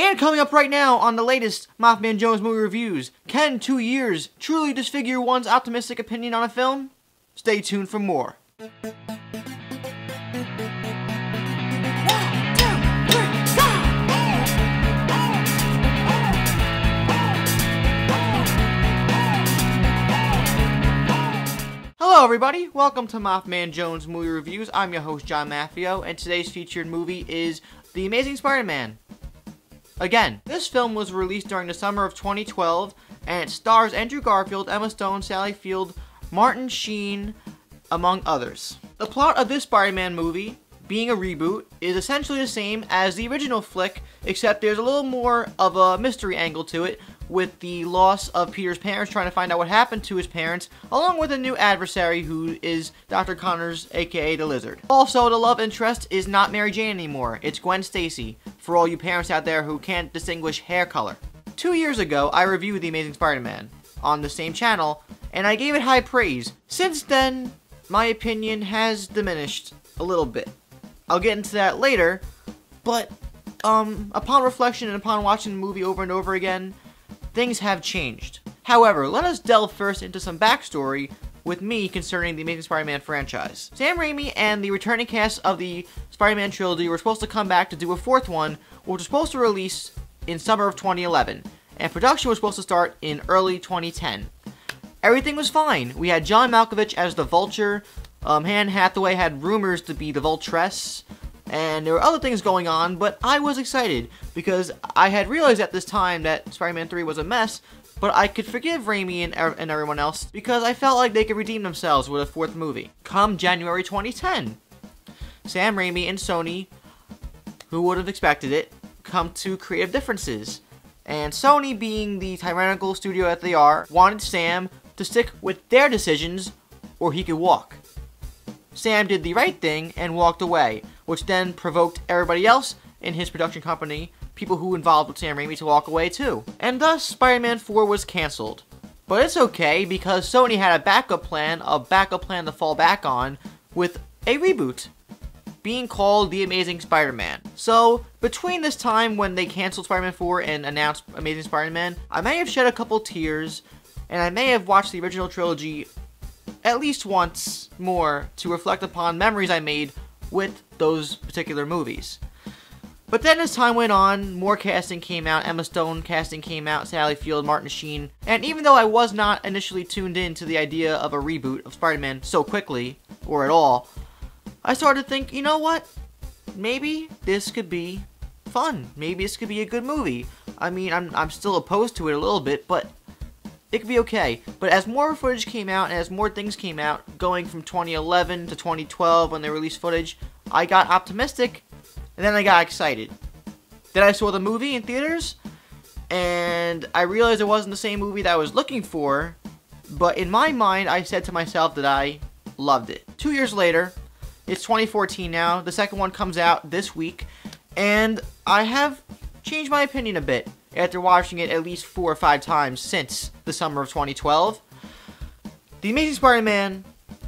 And coming up right now on the latest MaffmanJones movie reviews, can 2 years truly disfigure one's optimistic opinion on a film? Stay tuned for more. Hello everybody, welcome to MaffmanJones movie reviews. I'm your host John Maffio, and today's featured movie is The Amazing Spider-Man. Again, this film was released during the summer of 2012, and it stars Andrew Garfield, Emma Stone, Sally Field, Martin Sheen, among others. The plot of this Spider-Man movie, being a reboot, is essentially the same as the original flick, except there's a little more of a mystery angle to it, with the loss of Peter's parents, trying to find out what happened to his parents, along with a new adversary who is Dr. Connors, aka the Lizard. Also, the love interest is not Mary Jane anymore, it's Gwen Stacy, for all you parents out there who can't distinguish hair color. 2 years ago, I reviewed The Amazing Spider-Man on the same channel, and I gave it high praise. Since then, my opinion has diminished a little bit. I'll get into that later, but upon reflection and upon watching the movie over and over again, things have changed. However, let us delve first into some backstory with me concerning the Amazing Spider-Man franchise. Sam Raimi and the returning cast of the Spider-Man trilogy were supposed to come back to do a fourth one, which was supposed to release in summer of 2011, and production was supposed to start in early 2010. Everything was fine. We had John Malkovich as the Vulture, Anne Hathaway had rumors to be the Vultress, and there were other things going on, but I was excited, because I had realized at this time that Spider-Man 3 was a mess, but I could forgive Raimi and everyone else, because I felt like they could redeem themselves with a fourth movie. Come January 2010, Sam Raimi and Sony, who would have expected it, come to creative differences. And Sony, being the tyrannical studio that they are, wanted Sam to stick with their decisions, or he could walk. Sam did the right thing and walked away, which then provoked everybody else in his production company, people who involved with Sam Raimi, to walk away too. And thus, Spider-Man 4 was cancelled. But it's okay, because Sony had a backup plan to fall back on, with a reboot, being called The Amazing Spider-Man. So, between this time when they canceled Spider-Man 4 and announced Amazing Spider-Man, I may have shed a couple tears, and I may have watched the original trilogy at least once more to reflect upon memories I made with those particular movies. But then as time went on, more casting came out, Emma Stone casting came out, Sally Field, Martin Sheen, and even though I was not initially tuned in to the idea of a reboot of Spider-Man so quickly, or at all, I started to think, you know what? Maybe this could be fun. Maybe this could be a good movie. I mean, I'm still opposed to it a little bit, but it could be okay. But as more footage came out, and as more things came out, going from 2011 to 2012 when they released footage, I got optimistic, and then I got excited. Then I saw the movie in theaters, and I realized it wasn't the same movie that I was looking for, but in my mind, I said to myself that I loved it. 2 years later, it's 2014 now, the second one comes out this week, and I have changed my opinion a bit after watching it at least 4 or 5 times since the summer of 2012. The Amazing Spider-Man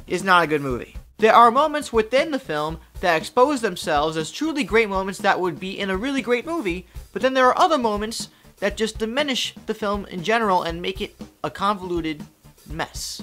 is not a good movie. There are moments within the film that expose themselves as truly great moments that would be in a really great movie, but then there are other moments that just diminish the film in general and make it a convoluted mess.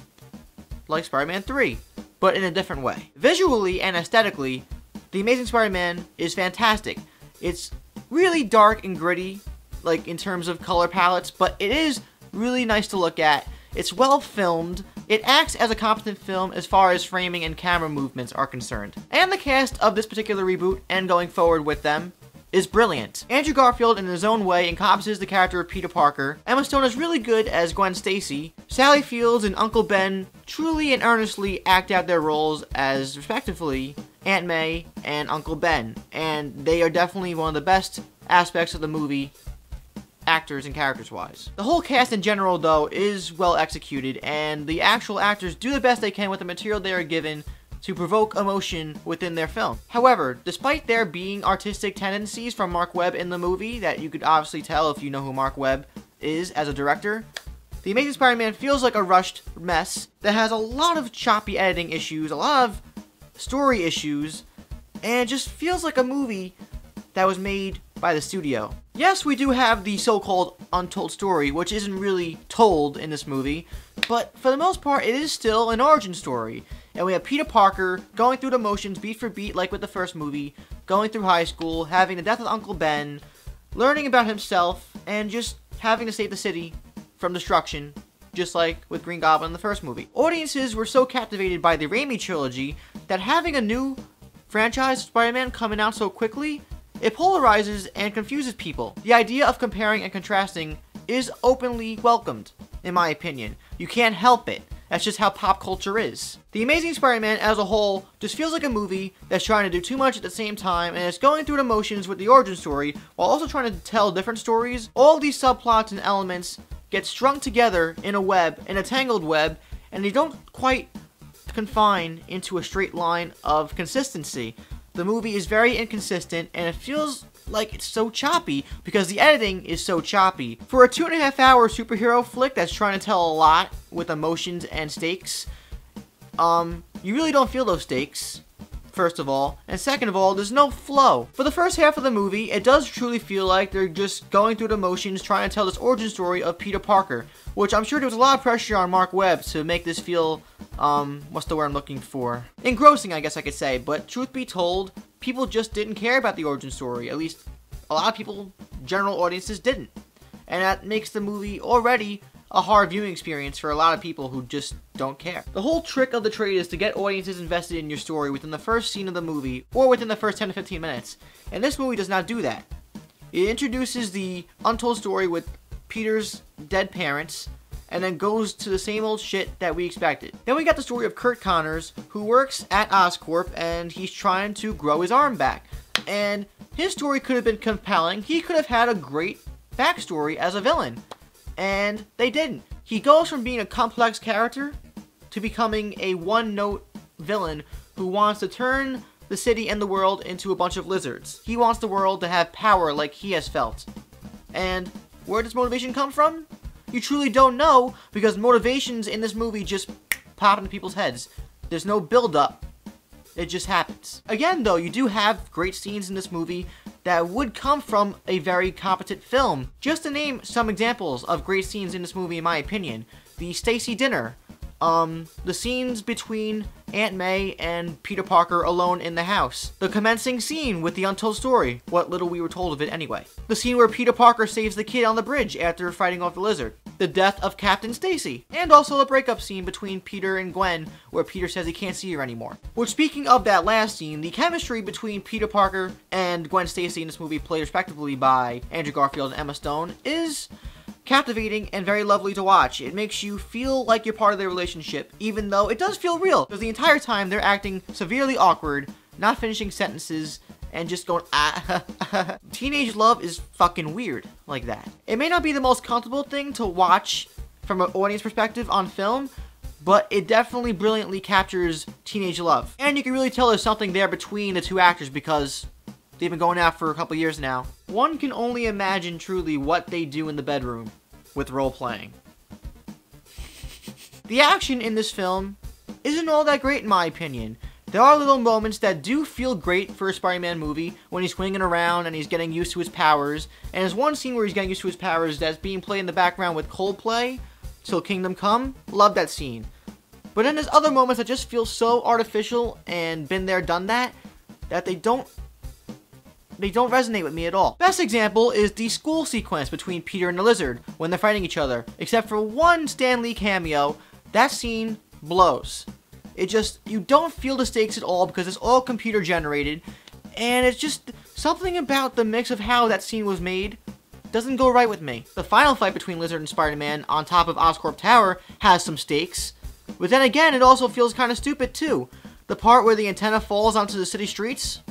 Like Spider-Man 3, but in a different way. Visually and aesthetically, The Amazing Spider-Man is fantastic. It's really dark and gritty, like in terms of color palettes, but it is really nice to look at. It's well filmed. It acts as a competent film as far as framing and camera movements are concerned. And the cast of this particular reboot, and going forward with them, is brilliant. Andrew Garfield, in his own way, encompasses the character of Peter Parker. Emma Stone is really good as Gwen Stacy. Sally Fields and Uncle Ben truly and earnestly act out their roles as, respectively, Aunt May and Uncle Ben. And they are definitely one of the best aspects of the movie, actors and characters-wise. The whole cast in general, though, is well executed, and the actual actors do the best they can with the material they are given to provoke emotion within their film. However, despite there being artistic tendencies from Mark Webb in the movie that you could obviously tell if you know who Mark Webb is as a director, The Amazing Spider-Man feels like a rushed mess that has a lot of choppy editing issues, a lot of story issues, and it just feels like a movie that was made by the studio. Yes, we do have the so-called untold story, which isn't really told in this movie, but for the most part, it is still an origin story. And we have Peter Parker going through the motions beat for beat like with the first movie, going through high school, having the death of Uncle Ben, learning about himself, and just having to save the city from destruction, just like with Green Goblin in the first movie. Audiences were so captivated by the Raimi trilogy that having a new franchise Spider-Man coming out so quickly, it polarizes and confuses people. The idea of comparing and contrasting is openly welcomed, in my opinion. You can't help it. That's just how pop culture is. The Amazing Spider-Man as a whole just feels like a movie that's trying to do too much at the same time, and it's going through the motions with the origin story while also trying to tell different stories. All these subplots and elements get strung together in a web, in a tangled web, and they don't quite confine into a straight line of consistency. The movie is very inconsistent, and it feels like it's so choppy because the editing is so choppy. For a 2.5-hour superhero flick that's trying to tell a lot with emotions and stakes, you really don't feel those stakes, first of all, and second of all, there's no flow. For the first half of the movie, it does truly feel like they're just going through the motions trying to tell this origin story of Peter Parker, which I'm sure there was a lot of pressure on Mark Webb to make this feel, what's the word I'm looking for? Engrossing, I guess I could say, but truth be told, people just didn't care about the origin story. At least, a lot of people, general audiences, didn't. And that makes the movie already a hard viewing experience for a lot of people who just don't care. The whole trick of the trade is to get audiences invested in your story within the first scene of the movie, or within the first 10 to 15 minutes. And this movie does not do that. It introduces the untold story with Peter's dead parents, and then goes to the same old shit that we expected. Then we got the story of Kurt Connors, who works at Oscorp, and he's trying to grow his arm back. And his story could have been compelling. He could have had a great backstory as a villain. And they didn't. He goes from being a complex character to becoming a one-note villain who wants to turn the city and the world into a bunch of lizards. He wants the world to have power like he has felt. And where does motivation come from? You truly don't know, because motivations in this movie just pop into people's heads. There's no build-up. It just happens. Again, though, you do have great scenes in this movie that would come from a very competent film. Just to name some examples of great scenes in this movie, in my opinion. The Stacy dinner. The scenes between Aunt May and Peter Parker alone in the house. The commencing scene with the untold story, what little we were told of it anyway. The scene where Peter Parker saves the kid on the bridge after fighting off the lizard. The death of Captain Stacy. And also the breakup scene between Peter and Gwen, where Peter says he can't see her anymore. Which, speaking of that last scene, the chemistry between Peter Parker and Gwen Stacy in this movie, played respectively by Andrew Garfield and Emma Stone, is captivating and very lovely to watch. It makes you feel like you're part of their relationship, even though it does feel real, because the entire time they're acting severely awkward, not finishing sentences, and just going, ah. Teenage love is fucking weird like that. It may not be the most comfortable thing to watch from an audience perspective on film, but it definitely brilliantly captures teenage love. And you can really tell there's something there between the two actors, because they've been going out for a couple years now. One can only imagine truly what they do in the bedroom with role-playing. The action in this film isn't all that great in my opinion. There are little moments that do feel great for a Spider-Man movie, when he's swinging around and he's getting used to his powers. And there's one scene where he's getting used to his powers that's being played in the background with Coldplay, Till Kingdom Come. Love that scene. But then there's other moments that just feel so artificial and been there, done that, that they don't resonate with me at all. Best example is the school sequence between Peter and the Lizard when they're fighting each other. Except for one Stan Lee cameo, that scene blows. It just, you don't feel the stakes at all because it's all computer generated, and it's just something about the mix of how that scene was made doesn't go right with me. The final fight between Lizard and Spider-Man on top of Oscorp Tower has some stakes, but then again, it also feels kind of stupid too. The part where the antenna falls onto the city streets,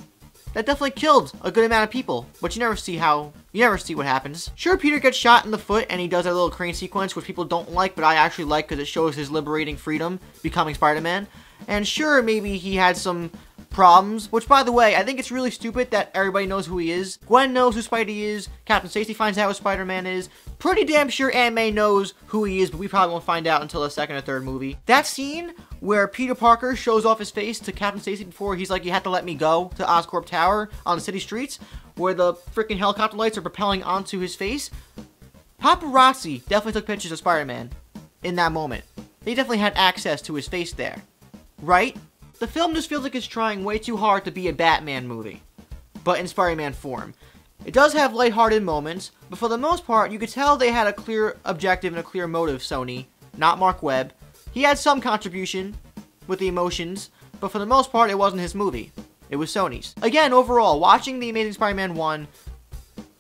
that definitely killed a good amount of people, but you never see what happens. Sure, Peter gets shot in the foot and he does that little crane sequence, which people don't like, but I actually like because it shows his liberating freedom, becoming Spider-Man. And sure, maybe he had some problems, which, by the way, I think it's really stupid that everybody knows who he is. Gwen knows who Spidey is, Captain Stacy finds out who Spider-Man is, pretty damn sure Aunt May knows who he is, but we probably won't find out until the second or third movie. That scene where Peter Parker shows off his face to Captain Stacy before he's like, "You have to let me go," to Oscorp Tower on the city streets, where the freaking helicopter lights are propelling onto his face. Paparazzi definitely took pictures of Spider-Man in that moment. They definitely had access to his face there, right? The film just feels like it's trying way too hard to be a Batman movie, but in Spider-Man form. It does have lighthearted moments, but for the most part, you could tell they had a clear objective and a clear motive, Sony, not Mark Webb. He had some contribution with the emotions, but for the most part, it wasn't his movie. It was Sony's. Again, overall, watching The Amazing Spider-Man 1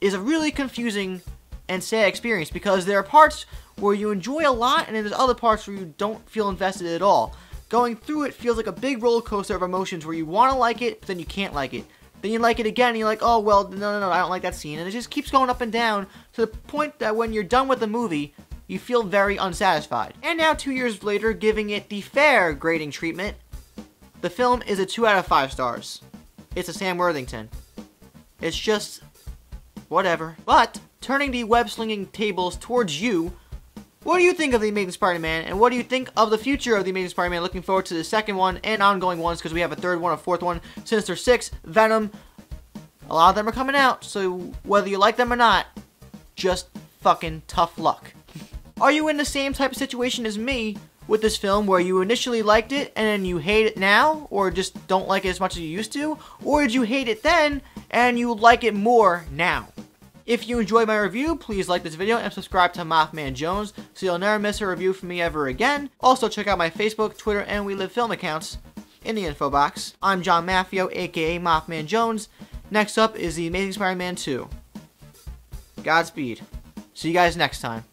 is a really confusing and sad experience because there are parts where you enjoy a lot and then there's other parts where you don't feel invested at all. Going through it feels like a big roller coaster of emotions where you want to like it, but then you can't like it. Then you like it again and you're like, oh, well, no, I don't like that scene. And it just keeps going up and down to the point that when you're done with the movie, you feel very unsatisfied. And now, 2 years later, giving it the fair grading treatment, the film is a 2 out of 5 stars. It's a Sam Worthington. It's just whatever. But, turning the web-slinging tables towards you, what do you think of The Amazing Spider-Man, and what do you think of the future of The Amazing Spider-Man? Looking forward to the second one and ongoing ones, because we have a third one, a fourth one, Sinister Six, Venom. A lot of them are coming out, so whether you like them or not, just fucking tough luck. Are you in the same type of situation as me with this film, where you initially liked it and then you hate it now, or just don't like it as much as you used to? Or did you hate it then and you like it more now? If you enjoyed my review, please like this video and subscribe to MaffmanJones so you'll never miss a review from me ever again. Also, check out my Facebook, Twitter, and We Live Film accounts in the info box. I'm John Maffio, aka MaffmanJones. Next up is The Amazing Spider-Man 2. Godspeed. See you guys next time.